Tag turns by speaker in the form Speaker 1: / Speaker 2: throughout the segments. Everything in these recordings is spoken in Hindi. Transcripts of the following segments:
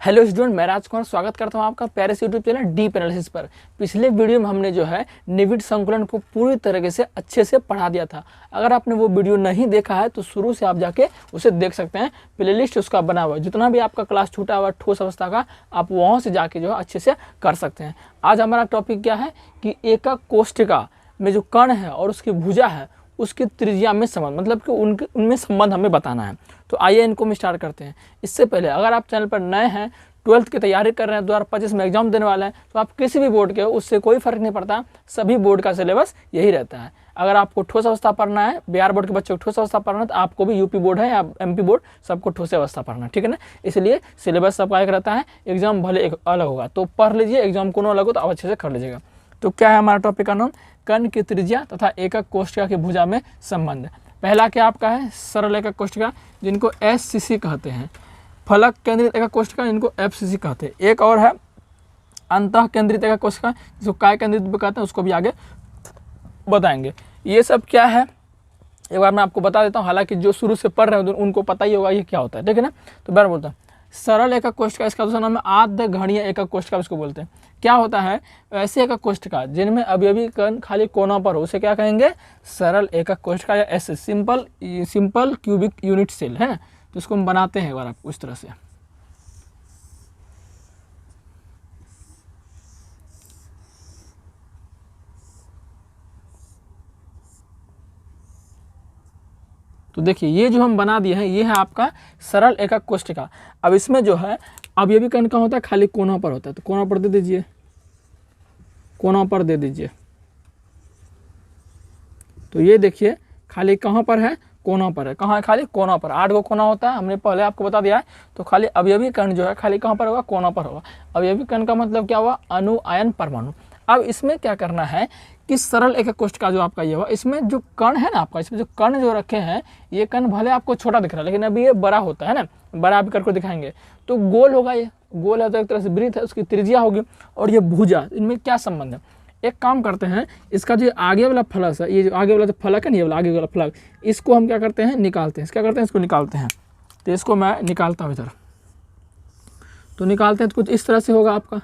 Speaker 1: हेलो स्टूडेंट, मैं राजकुमार स्वागत करता हूं आपका प्यारे से यूट्यूब चैनल डीप एनालिसिस पर। पिछले वीडियो में हमने जो है निविड संकुलन को पूरी तरीके से अच्छे से पढ़ा दिया था। अगर आपने वो वीडियो नहीं देखा है तो शुरू से आप जाके उसे देख सकते हैं। प्लेलिस्ट उसका बना हुआ है, जितना भी आपका क्लास छूटा हुआ ठोस अवस्था का आप वहाँ से जाके जो है अच्छे से कर सकते हैं। आज हमारा टॉपिक क्या है कि एकक कोष्ठिका में जो कण है और उसकी भुजा है उसकी त्रिज्या में संबंध, मतलब कि उनमें संबंध हमें बताना है। तो आइए इनको हम स्टार्ट करते हैं। इससे पहले अगर आप चैनल पर नए हैं, 12th की तैयारी कर रहे हैं, 2025 में एग्जाम देने वाले हैं, तो आप किसी भी बोर्ड के हो उससे कोई फर्क नहीं पड़ता, सभी बोर्ड का सिलेबस यही रहता है। अगर आपको ठोस अवस्था पढ़ना है, बिहार बोर्ड के बच्चों को ठोस अवस्था पढ़ना है, तो आपको भी यूपी बोर्ड है या एमपी बोर्ड सबको ठोस अवस्था पढ़ना है, ठीक है ना। इसलिए सिलेबस सबका एक रहता है, एग्जाम भले एक अलग होगा तो पढ़ लीजिए, एग्जाम कोनो अलग हो तो आप अच्छे से कर लीजिएगा। तो क्या है हमारा टॉपिक का नाम? कण की त्रिज्या तथा एकक कोष्ठिका की भुजा में संबंध। पहला क्या आपका है? सरल एकक कोष्ठिका, जिनको SCC कहते हैं। फलक केंद्रित एकक कोष्ठिका, जिनको FCC कहते हैं। एक और है अंतः केंद्रित एकक कोष्ठिका, जिसको काय केंद्रित भी कहते हैं, उसको भी आगे बताएंगे। ये सब क्या है एक बार मैं आपको बता देता हूँ, हालांकि जो शुरू से पढ़ रहे हैं उनको पता ही होगा ये क्या होता है, ठीक है ना। तो बार बोलता हूँ, सरल एकक कोष्ठिका, इसका दूसरा नाम है आद्य घणीय एकक कोष्ठिका इसको बोलते हैं। क्या होता है? ऐसे एकक कोष्ठिका जिनमें अवयवी कण खाली कोनों पर हो, उसे क्या कहेंगे? सरल एकक कोष्ठिका या ऐसे सिंपल क्यूबिक यूनिट सेल, है ना। तो इसको हम बनाते हैं एक बार आपको इस तरह से। तो देखिए ये जो हम बना दिए हैं ये है आपका सरल एकक कोष्ठिका। अब इसमें जो है अवयवी कण का होता है खाली कोनों पर होता है, तो कोनों पर दे दीजिए, कोनों पर दे दीजिए। तो ये देखिए खाली कहाँ पर है? कोनों पर है। कहाँ है? खाली कोनों पर। 8 गो कोना होता है, हमने पहले आपको बता दिया है। तो खाली अवयवी कण जो है खाली कहाँ पर होगा? कोनों पर होगा। अवयवी कण का मतलब क्या हुआ? अणु, आयन, परमाणु। अब इसमें क्या करना है कि सरल एकक कोष्ठिका जो आपका ये हुआ, इसमें जो कण है ना आपका, इसमें जो कण जो रखे हैं, ये कण भले आपको छोटा दिख रहा है लेकिन अभी ये बड़ा होता है ना, बड़ा भी करके दिखाएंगे। तो गोल होगा, ये गोल है तो एक तरह से वृत्त है, उसकी त्रिज्या होगी। और ये भुजा, इनमें क्या संबंध है? एक काम करते हैं, इसका जो आगे वाला फलक है, ये जो आगे वाला जो फलक है ना, ये वाला आगे वाला फलक, इसको हम क्या करते हैं? निकालते हैं। क्या करते हैं? इसको निकालते हैं। तो इसको मैं निकालता हूँ इधर। तो निकालते हैं तो कुछ इस तरह से होगा आपका,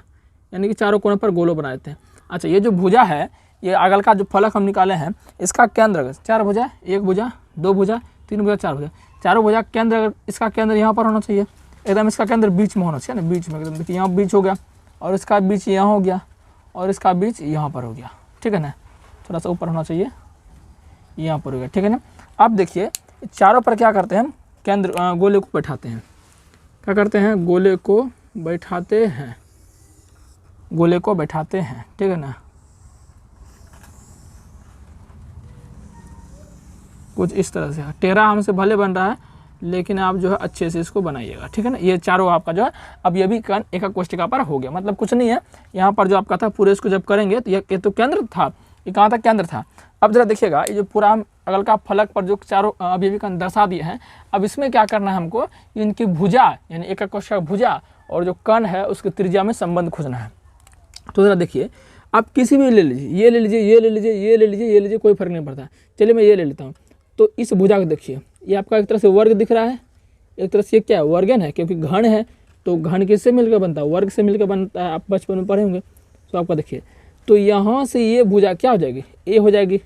Speaker 1: यानी कि चारों कोनों पर गोलो बना देते हैं। अच्छा, ये जो भुजा है, ये अगल का जो फलक हम निकाले हैं, इसका केंद्र अगर 4 भुजा, 1 भुजा, 2 भुजा, 3 भुजा, 4 भुजा, चारों भुजा केंद्र अगर इसका केंद्र यहाँ पर होना चाहिए, एकदम इसका केंद्र बीच में होना चाहिए ना, बीच में एकदम। देखिए यहाँ बीच हो गया, और इसका बीच यहाँ हो गया, और इसका बीच यहाँ पर हो गया, ठीक है ना। थोड़ा सा ऊपर होना चाहिए, यहाँ पर हो गया, ठीक है ना। अब देखिए चारों पर क्या करते हैं हम? केंद्र गोले को बैठाते हैं। क्या करते हैं? गोले को बैठाते हैं, गोले को बैठाते हैं, ठीक है ना। कुछ इस तरह से टेढ़ा हमसे भले बन रहा है, लेकिन आप जो है अच्छे से इसको बनाइएगा, ठीक है ना। ये चारों आपका जो है अब ये भी कण एकक कोष्ठिका पर हो गया, मतलब कुछ नहीं है। यहाँ पर जो आपका था पूरे इसको जब करेंगे तो ये तो केंद्र था, ये कहाँ था? केंद्र था। अब जरा देखिएगा, ये जो पूरा हम अगल का फलक पर जो चारों अवयवी कण दर्शा दिए हैं, अब इसमें क्या करना है हमको? इनकी भुजा यानी एकक कोष्ठिका भुजा और जो कण है उसकी त्रिज्या में संबंध खोजना है। तो जरा देखिए, आप किसी भी ले लीजिए, ये ले लीजिए, ये ले लीजिए, ये ले लीजिए, ये लीजिए, कोई फर्क नहीं पड़ता। चलिए मैं ये ले लेता हूँ। तो इस भुजा को देखिए, ये आपका एक तरह से वर्ग दिख रहा है, एक तरह से ये क्या है? वर्गन है, क्योंकि घन है। तो घन किससे मिलकर बनता है? वर्ग से मिलकर बनता है। आप बचपन में पढ़े होंगे। तो आपका देखिए, तो यहाँ से ये भुजा क्या हो जाएगी? ए हो जाएगी।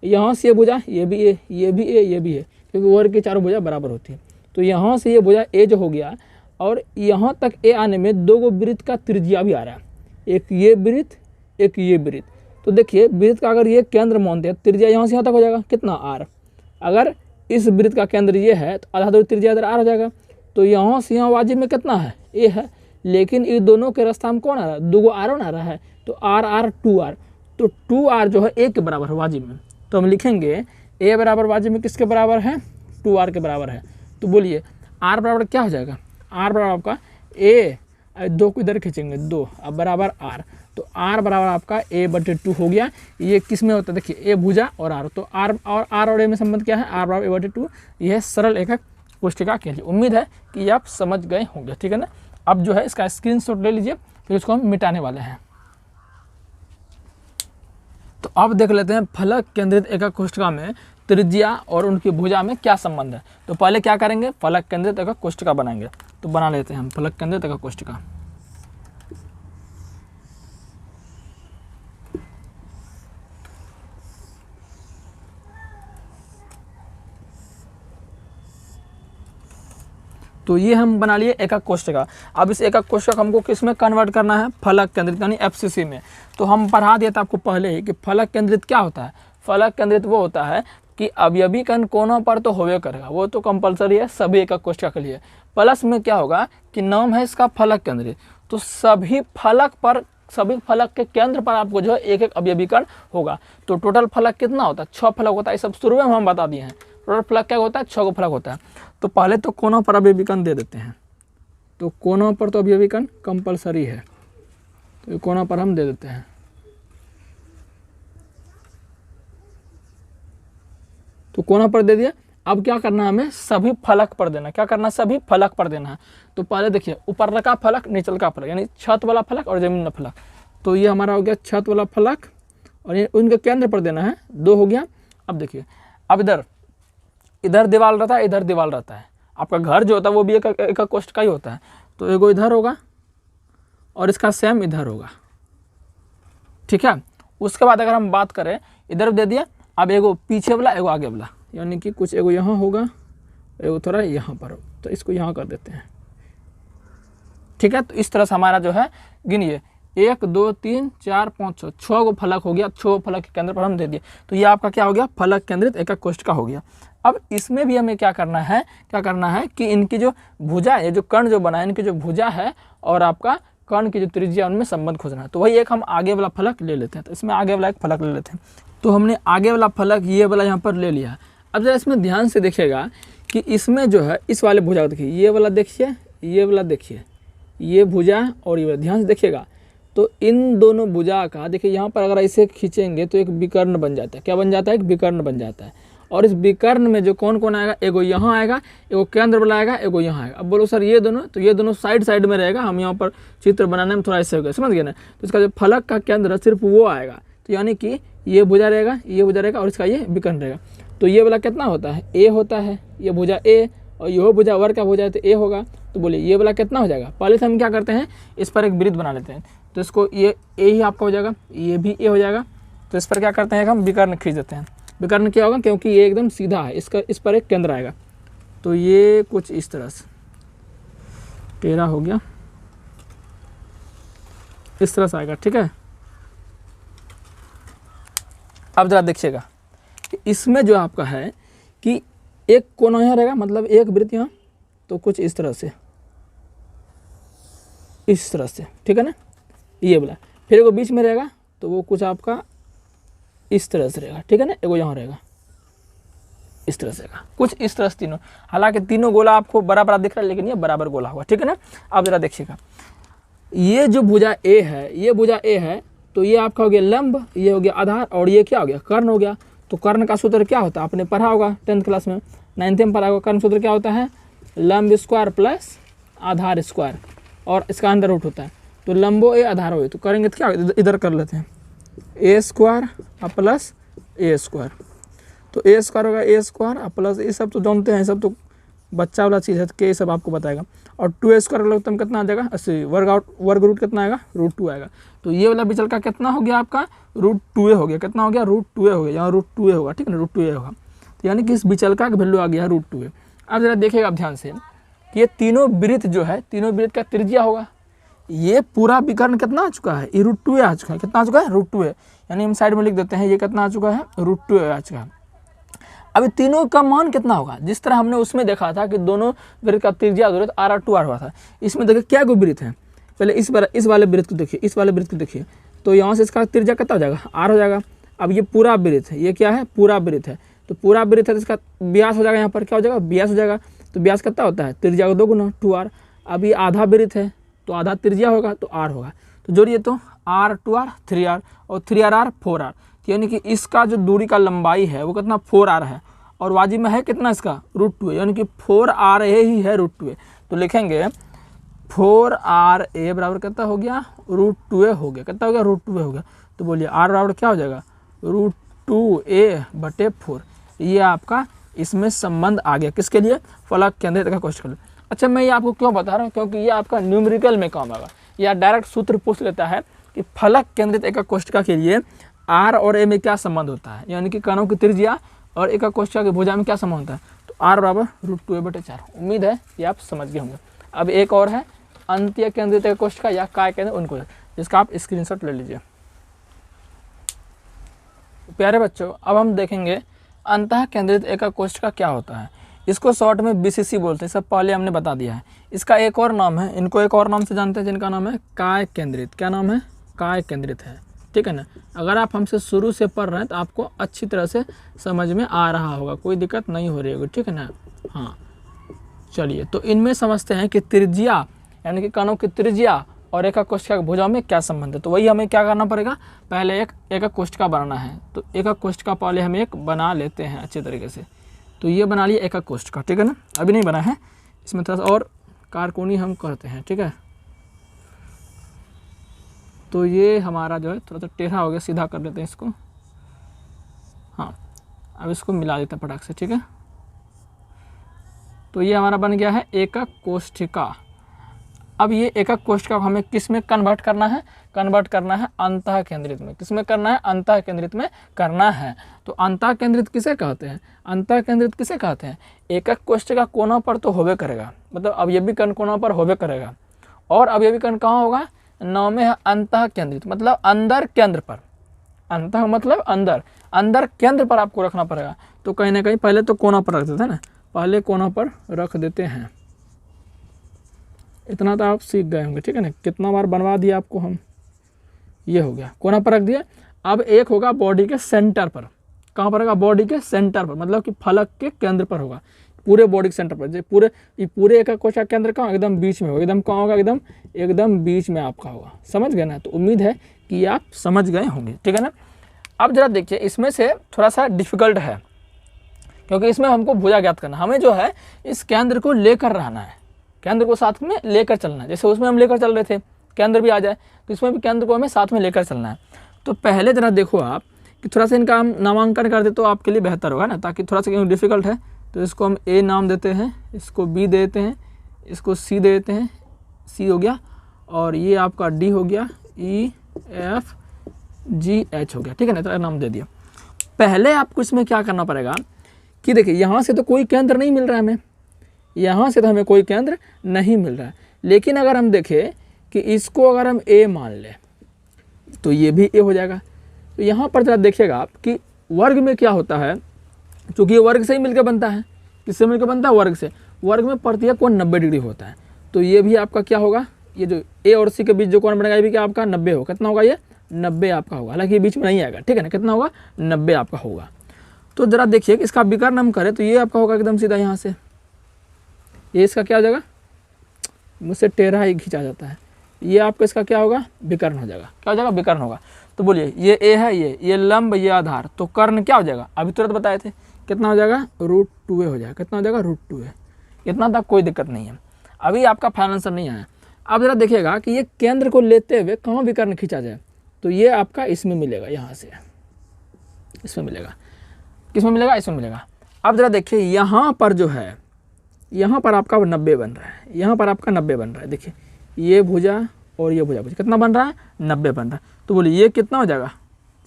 Speaker 1: यहाँ से ये भुजा, ये भी ए, ये भी ए, ये भी है, क्योंकि वर्ग की चारों भुजा बराबर होती है। तो यहाँ से ये भुजा ए जो हो गया, और यहाँ तक ए आने में 2 गो वृत्त का त्रिज्या भी आ रहा है, एक ये वृत्त, एक ये वृत्त। तो देखिए वृत्त का अगर ये केंद्र मानते हैं, त्रिज्या यहाँ से यहाँ तक हो जाएगा, कितना? आर। अगर इस वृत्त का केंद्र ये है तो आधा दूरी त्रिज्या इधर आर हो जाएगा। तो यहाँ से यहाँ वाजिब में कितना है? ए है, लेकिन इन दोनों के रास्ता में कौन आ रहा है? 2 गो आर आ रहा है। तो आर आर 2r, तो 2r जो है ए के बराबर है वाजिब में। तो हम लिखेंगे ए बराबर वाजिब में किसके बराबर है? 2r के बराबर है। तो बोलिए आर बराबर क्या हो जाएगा? आर बराबर आपका ए, 2 को इधर खींचेंगे 2, अब बराबर आर। तो आर बराबर आपका a/2 हो गया। ये किस में होता है? देखिए ए भुजा और आर, तो आर और ए में संबंध क्या है? आर बराबर a/2। यह सरल एकक कोष्ठिका के लिए। उम्मीद है कि आप समझ गए होंगे, ठीक है ना। अब जो है इसका स्क्रीनशॉट ले लीजिए, फिर इसको हम मिटाने वाले हैं। तो अब देख लेते हैं फलक केंद्रित एकक कोष्ठिका में त्रिज्या और उनकी भुजा में क्या संबंध है। तो पहले क्या करेंगे, फलक केंद्रित एकक कोष्ठिका बनाएंगे। तो बना लेते हैं हम फलक केंद्रित एकक कोष्ठिका। तो ये हम बना लिए एकक कोष्ठिका। अब इस एकक कोष्ठिका हमको किस में कन्वर्ट करना है, फलक केंद्रित यानी एफसीसी में। तो हम पढ़ा दिया था आपको पहले ही कि फलक केंद्रित क्या होता है। फलक केंद्रित वो होता है कि अवयवी कण कोनों पर तो होवे करेगा, वो तो कंपलसरी है सभी एकक कोष्ठिका के लिए। प्लस में क्या होगा कि नाम है इसका फलक केंद्रित, तो सभी फलक के केंद्र पर आपको जो है एक एक अवयवी कण होगा। तो टोटल फलक कितना होता है, 6 फलक होता है। ये सब शुरू में हम बता दिए हैं। टोटल फलक क्या होता है, 6 फलक होता है। तो पहले तो कोनों पर अवयवी कण दे देते हैं। तो कोनों पर तो अवयवी कण कंपलसरी है, तो कोनों पर हम दे देते हैं। तो कोनों पर दे दिया। अब क्या करना है, हमें सभी फलक पर देना। क्या करना, सभी फलक पर देना है। तो पहले देखिए ऊपर का फलक, नीचल का फलक, यानी छत वाला फलक और जमीन वाला फलक। तो ये हमारा हो गया छत वाला फलक और ये उनके केंद्र पर देना है, 2 हो गया। अब देखिए, अब इधर दीवार रहता है, इधर दीवार रहता है। आपका घर जो होता है वो भी एकक कोष्ठिका ही होता है। तो एगो इधर होगा और इसका सेम इधर होगा, ठीक है। उसके बाद अगर हम बात करें, इधर दे दिया। अब एगो पीछे वाला, एगो आगे वाला, यानी कि कुछ एगो यहाँ होगा, एगो थोड़ा यहाँ पर हो, तो इसको यहाँ कर देते हैं, ठीक है। तो इस तरह से हमारा जो है, गिनिए 1 2 3 4 5 6 गो फलक हो गया। 6 फलक के केंद्र पर हम दे दिए। तो ये आपका क्या हो गया, फलक केंद्रित एकक कोष्ठिका हो गया। अब इसमें भी हमें क्या करना है कि इनकी जो भुजा है, जो कर्ण जो बना है, इनकी जो भुजा है और आपका कर्ण की जो त्रिज्या, उनमें संबंध खोजना है। तो वही एक हम आगे वाला फलक ले लेते हैं। तो इसमें आगे वाला एक फलक ले लेते हैं। तो हमने आगे वाला फलक ये वाला यहाँ पर ले लिया। अब जरा इसमें ध्यान से देखिएगा कि इसमें जो है इस वाले भुजा को देखिए, ये वाला देखिए, ये वाला देखिए, ये भुजा और ये वाला, ध्यान से देखिएगा। तो इन दोनों भुजा का देखिए, यहाँ पर अगर इसे खींचेंगे तो एक विकर्ण बन जाता है। क्या बन जाता है, एक विकर्ण बन जाता है। और इस विकर्ण में जो कौन कौन आएगा, एगो यहाँ आएगा, एगो केंद्र वाला आएगा, एगो यहाँ आएगा। अब बोलो सर ये दोनों, तो ये दोनों साइड में रहेगा। हम यहाँ पर चित्र बनाने में थोड़ा ऐसे हो गया, समझ गए ना। तो इसका जो फलक का केंद्र सिर्फ वो आएगा। तो यानी कि ये भुजा रहेगा, ये भुजा रहेगा और इसका ये विकर्ण रहेगा। तो ये वाला कितना होता है, ए होता है, ये भुजा ए, और ये भुजा वर्ग का भुजा है तो ए होगा। तो बोलिए ये वाला कितना हो जाएगा। पहले से हम क्या करते हैं, इस पर एक वृत्त बना लेते हैं। तो इसको ये ए ही आपका हो जाएगा, ये भी ए हो जाएगा। तो इस पर क्या करते हैं, हम विकर्ण खींच देते हैं। विकर्ण क्या होगा, क्योंकि ये एकदम सीधा है, इस पर एक केंद्र आएगा। तो ये कुछ इस तरह से टेढ़ा हो गया, इस तरह से आएगा, ठीक है। अब जरा देखिएगा कि इसमें जो आपका है कि एक कोना यहाँ रहेगा, मतलब एक वृत्त यहाँ, तो कुछ इस तरह से, इस तरह से, ठीक है ना, ये वाला। फिर एगो बीच में रहेगा, तो वो कुछ आपका इस तरह से रहेगा, ठीक है ना। एगो यहाँ रहेगा, इस तरह से रहेगा, कुछ इस तरह से तीनों। हालांकि तीनों गोला आपको बराबर दिख रहा है, लेकिन ये बराबर गोला होगा, ठीक है ना। अब जरा देखिएगा, ये जो भुजा ए है, ये भुजा ए है, तो ये आपका हो गया लंब, ये हो गया आधार, और ये क्या हो गया, कर्ण हो गया। तो कर्ण का सूत्र क्या होता है, आपने पढ़ा होगा 10th क्लास में, 9th में पढ़ा होगा। कर्ण सूत्र क्या होता है, लंब स्क्वायर प्लस आधार स्क्वायर, और इसका अंडर रूट होता है। तो लंबो ए आधार हो, तो करेंगे तो क्या, इधर कर लेते हैं, ए स्क्वायर प्लस ए स्क्वायर। तो ए स्क्वायर होगा ए स्क्वायर प्लस, ये सब तो जानते हैं, सब तो बच्चा वाला चीज़ है, तो ये सब आपको बताएगा। और 2 स्क्वायर लगता है कितना आ जाएगा, 80। वर्ग रूट कितना आएगा, √2 आएगा। तो ये वाला विचल का कितना हो गया आपका, √2 हो गया। कितना हो गया, √2 हो गया, यहाँ √2 होगा, ठीक है ना, √2 होगा। तो यानी कि इस विचल का वैल्यू आ गया √2। अब जरा देखिएगा आप ध्यान से कि ये तीनों वृत्त जो है, तीनों वृत्त का त्रिज्या होगा। ये पूरा विकर्ण कितना आ चुका है, ये √2 आ चुका है। कितना आ चुका है, √2। यानी हम साइड में लिख देते हैं, ये कितना आ चुका है, √2 आ चुका है। अभी तीनों का मान कितना होगा, जिस तरह हमने उसमें देखा था कि दोनों वृत्त का त्रिज्या R2R हुआ था। इसमें देखिए क्या को वृत्त है, पहले इस वाले वृत्त को देखिए, इस वाले वृत्त को देखिए। तो यहाँ से इसका त्रिज्या कितना हो जाएगा, R हो जाएगा। अब ये पूरा वृत्त है, ये क्या है, पूरा वृत्त है। तो पूरा वृत्त है तो इसका व्यास हो जाएगा, यहाँ पर क्या हो जाएगा, व्यास हो जाएगा। तो व्यास कितना होता है, त्रिज्या का 2 गुना 2R। अब ये आधा वृत्त है, तो आधा त्रिज्या होगा, तो R होगा। तो जोड़िए तो R 2R 3R और 3R 4R। यानी कि इसका जो दूरी का लंबाई है वो कितना, 4R है। और वाजिब में है कितना इसका, √2, यानी कि 4RA ही है, √2। तो लिखेंगे 4RA बराबर कितना हो गया, √2 हो गया। कितना हो गया, √2 हो गया। तो बोलिए R बराबर क्या हो जाएगा, √2A/4। ये आपका इसमें संबंध आ गया, किसके लिए, फलक केंद्रित एका कोष्ठक के लिए। अच्छा मैं ये आपको क्यों बता रहा हूँ, क्योंकि ये आपका न्यूमेरिकल में काम आएगा, या डायरेक्ट सूत्र पूछ लेता है कि फलक केंद्रित एका कोष्ठक के लिए आर और ए में क्या संबंध होता है, यानी कि कणों की त्रिज्या और एका कोष्ठक की भुजा में क्या संबंध होता है। तो आर बराबर √2a/4। उम्मीद है कि आप समझ गए होंगे। अब एक और है अंत्य केंद्रित एका कोष्ठक या काय केंद्रित उनको, जिसका आप स्क्रीनशॉट ले लीजिए। प्यारे बच्चों अब हम देखेंगे अंतः केंद्रित एका कोष्ठक क्या होता है। इसको शॉर्ट में BCC बोलते हैं, सब पहले हमने बता दिया है। इसका एक और नाम है, इनको एक और नाम से जानते हैं जिनका नाम है काय केंद्रित। क्या नाम है, काय केंद्रित है, ठीक है ना। अगर आप हमसे शुरू से पढ़ रहे हैं तो आपको अच्छी तरह से समझ में आ रहा होगा, कोई दिक्कत नहीं हो रही होगी, ठीक है ना। हाँ चलिए, तो इनमें समझते हैं कि त्रिज्या यानी कि कणों की त्रिज्या और एका कोष्ठक भुजा में क्या संबंध है। तो वही हमें क्या करना पड़ेगा, पहले एक एकक कोष्ठक बनाना है। तो एकक कोष्ठक पहले हम एक बना लेते हैं अच्छे तरीके से। तो ये बना लिया एकक कोष्ठक, ठीक है ना। अभी नहीं बना है, इसमें थोड़ा सा और कारकोनी हम करते हैं, ठीक है। तो ये हमारा जो है थोड़ा सा टेढ़ा हो गया, सीधा कर लेते हैं इसको। हाँ अब इसको मिला देते हैं फटाक से, ठीक है। तो ये हमारा बन गया है एकक कोष्ठिका। अब ये एकक कोष्ठक हमें किस में कन्वर्ट करना है, कन्वर्ट करना है अंतः केंद्रित में। किस में करना है, अंतः केंद्रित में करना है। तो अंतः केंद्रित किसे कहते हैं, अंतः केंद्रित किसे कहते हैं, एकक कोष्ठक का कोना पर तो होबे करेगा, मतलब अवयवी कण कोना पर होबे करेगा, और अवयवी कण कहाँ होगा, नाम में है अंतः केंद्रित, मतलब अंदर केंद्र पर। अंतः मतलब अंदर, अंदर केंद्र पर आपको रखना पड़ेगा। तो कहीं ना कहीं पहले तो कोना पर रख देते हैं ना, पहले कोना पर रख देते हैं। इतना तो आप सीख गए होंगे, ठीक है ना। कितना बार बनवा दिया आपको हम, ये हो गया कोना पर रख दिया। अब एक होगा बॉडी के सेंटर पर, कहाँ पर होगा, बॉडी के सेंटर पर, मतलब कि फलक के केंद्र पर होगा, पूरे बॉडी के सेंटर पर। जो पूरे एकक कोष्ठक केंद्र कहाँ, एकदम बीच में होगा, एकदम कहाँ होगा, एकदम बीच में आपका होगा। समझ गए ना। तो उम्मीद है कि आप समझ गए होंगे, ठीक है ना। अब जरा देखिए, इसमें से थोड़ा सा डिफिकल्ट है, क्योंकि इसमें हमको भुजा ज्ञात करना, हमें जो है इस केंद्र को लेकर रहना है, केंद्र को साथ में लेकर चलना है। जैसे उसमें हम लेकर चल रहे थे, केंद्र भी आ जाए, तो इसमें भी केंद्र को हमें साथ में लेकर चलना है। तो पहले जरा देखो आप कि थोड़ा सा इनका हम नामांकन कर दे तो आपके लिए बेहतर होगा ना, ताकि थोड़ा सा क्योंकि डिफिकल्ट है तो इसको हम A नाम देते हैं, इसको B देते हैं, इसको C देते हैं, C हो गया, और ये आपका D हो गया, E F G H हो गया, ठीक है ना। तो नाम दे दिया। पहले आपको इसमें क्या करना पड़ेगा कि देखिए यहाँ से तो कोई केंद्र नहीं मिल रहा है हमें, यहाँ से तो हमें कोई केंद्र नहीं मिल रहा है। लेकिन अगर हम देखें कि इसको अगर हम A मान लें तो ये भी A हो जाएगा। तो यहाँ पर जरा देखिएगा आप कि वर्ग में क्या होता है, क्योंकि ये वर्ग से ही मिलकर बनता है। किससे मिलकर बनता है, वर्ग से। वर्ग में प्रत्येक कोण 90 डिग्री होता है। तो ये भी आपका क्या होगा, ये जो A और C के बीच जो कोण बनेगा ये भी क्या आपका 90 होगा। कितना होगा, ये 90 आपका होगा। हालांकि ये बीच में नहीं आएगा, ठीक है ना। कितना होगा, 90 आपका होगा। तो जरा देखिए कि इसका विकर्ण हम करें तो ये आपका होगा एकदम सीधा, यहाँ से ये इसका क्या हो जाएगा, मुझसे टेढ़ा ही खींचा जाता है, ये आपका इसका क्या होगा, विकर्ण हो जाएगा। क्या हो जाएगा, विकर्ण होगा। तो बोलिए ये A है, ये लंब, ये आधार, तो कर्ण क्या हो जाएगा, अभी तुरंत बताए थे, कितना हो जाएगा, √2a हो जाएगा। कितना हो जाएगा, √2a। इतना तक कोई दिक्कत नहीं है। अभी आपका फाइनल आंसर नहीं आया। अब जरा देखिएगा कि ये केंद्र को लेते हुए कहाँ विकर्ण खींचा जाए, तो ये आपका इसमें मिलेगा, यहाँ से इसमें मिलेगा। किसमें मिलेगा, इसमें मिलेगा। अब जरा देखिए यहाँ पर जो है, यहाँ पर आपका 90 बन रहा है, यहाँ पर आपका 90 बन रहा है। देखिए ये भुजा और ये भुजा कितना बन रहा है, 90 बन रहा है। तो बोलिए ये कितना हो जाएगा,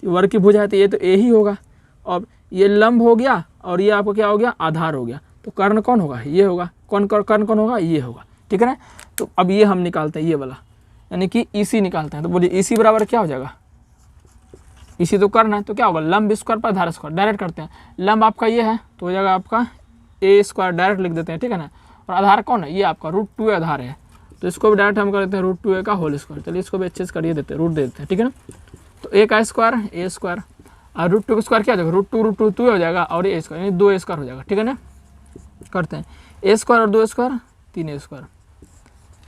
Speaker 1: वर्ग की भुजा है तो ये तो A ही होगा। और ये लंब हो गया और ये आपको क्या हो गया, आधार हो गया। तो कर्ण कौन होगा, ये होगा। कर्ण कौन होगा, ये होगा, ठीक है ना। तो अब ये हम निकालते हैं, ये वाला यानी कि EC निकालते हैं। तो बोलिए EC बराबर क्या हो जाएगा, EC तो कर्ण है, तो क्या होगा, लंब स्क्वायर पर आधार स्क्वायर। डायरेक्ट करते हैं, लंब आपका ये है तो हो जाएगा आपका A² डायरेक्ट लिख देते हैं, ठीक है ना। और आधार कौन है, ये आपका √2a आधार है। तो इसको भी डायरेक्ट हम कर देते हैं √2a का होल स्क्वायर। चलिए इसको भी अच्छे से करिए देते हैं, रूट दे देते हैं, ठीक है ना। तो A का स्क्वायर A² और √2 का स्क्वायर क्या हो जाएगा, √2 हो जाएगा, और ये A² यानी 2a² हो जाएगा, ठीक है ना। करते हैं A² और 2a² 3a²।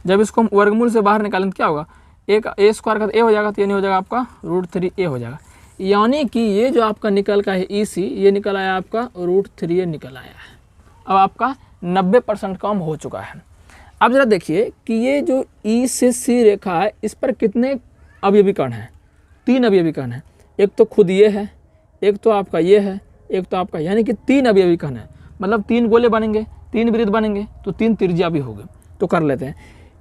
Speaker 1: जब इसको हम वर्गमूल से बाहर निकालें तो क्या होगा, A का A हो जाएगा, तो ये नहीं हो जाएगा आपका √3a हो जाएगा। यानी कि ये जो आपका निकल का है EC, ये निकल आया आपका √3a निकल आया है। अब आपका 90% कम हो चुका है। अब जरा देखिए कि ये जो E से C रेखा है, इस पर कितने अवयवी कण हैं, 3 अवयवी कण हैं। एक तो खुद ये है, एक तो आपका ये है, एक तो आपका, यानी कि 3 अवयवी कण है, मतलब 3 गोले बनेंगे, 3 वृत्त बनेंगे, तो 3 त्रिज्या भी होंगे। तो कर लेते हैं,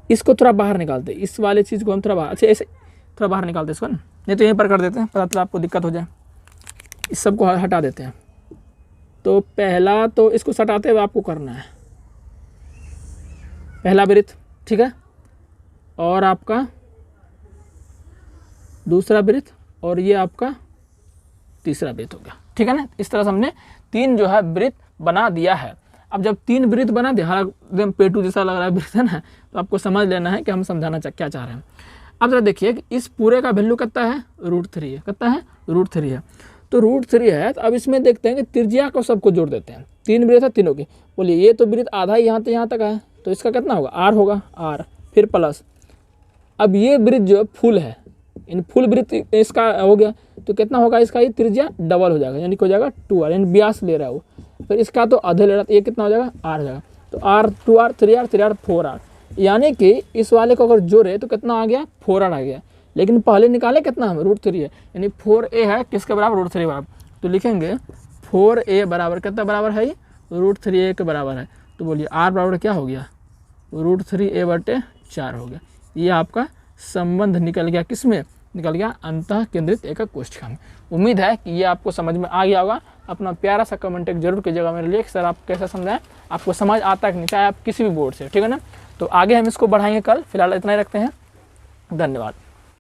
Speaker 1: इसको थोड़ा बाहर निकालते हैं, इस वाले चीज़ को हम थोड़ा बाहर, अच्छा ऐसे थोड़ा बाहर निकालते हैं इसको ना, नहीं तो यहीं पर कर देते हैं, पता चला आपको दिक्कत हो जाए। इस सब को हटा देते हैं। तो पहला तो इसको सटाते हुए आपको करना है, पहला वृत्त, ठीक है, और आपका दूसरा वृत्त, और ये आपका तीसरा वृत्त हो गया, ठीक है ना। इस तरह से हमने 3 जो है वृत्त बना दिया है। अब जब 3 वृत्त बना दिया, हालांकि एकदम पेटू जैसा लग रहा है वृत्त है ना, तो आपको समझ लेना है कि हम समझाना क्या चाह रहे हैं। अब जरा देखिए कि इस पूरे का वैल्यू कितना है, √3 है, कितना है, √3 है। तो √3 है, तो अब इसमें देखते हैं कि त्रिज्या को सबको जोड़ देते हैं, 3 वृत्त है, तीनों की, बोलिए ये तो वृत्त आधा ही यहाँ तक है, तो इसका कितना होगा, r होगा, r, फिर प्लस, अब ये वृत्त जो फुल है, इन फुल वृत्त इसका हो गया, तो कितना होगा इसका, ये त्रिज्या डबल हो जाएगा, यानी कि हो जाएगा 2r, यानी व्यास ले रहा है वो, फिर इसका तो आधे ले रहा है, ये कितना हो जाएगा, r हो जाएगा, तो r 2r 3r 3r 4r, यानी कि इस वाले को अगर जोड़े तो कितना आ गया, 4r आ गया। लेकिन पहले निकाले कितना हम, √3 है, यानी 4a है किसके बराबर, √3 बराबर, तो लिखेंगे 4a बराबर कितना बराबर है, ये √3a के बराबर है। तो बोलिए r बराबर क्या हो गया, √3a/4 हो गया। ये आपका संबंध निकल गया, किस में निकल गया, अंतः केंद्रित एकक कोष्ठिका में। उम्मीद है कि ये आपको समझ में आ गया होगा। अपना प्यारा सा कमेंट जरूर कीजिएगा मेरे लिए, सर आप कैसा समझाएं, आपको समझ आता है कि नहीं, चाहे आप किसी भी बोर्ड से, ठीक है ना। तो आगे हम इसको बढ़ाएंगे कल, फिलहाल इतना ही रखते हैं, धन्यवाद।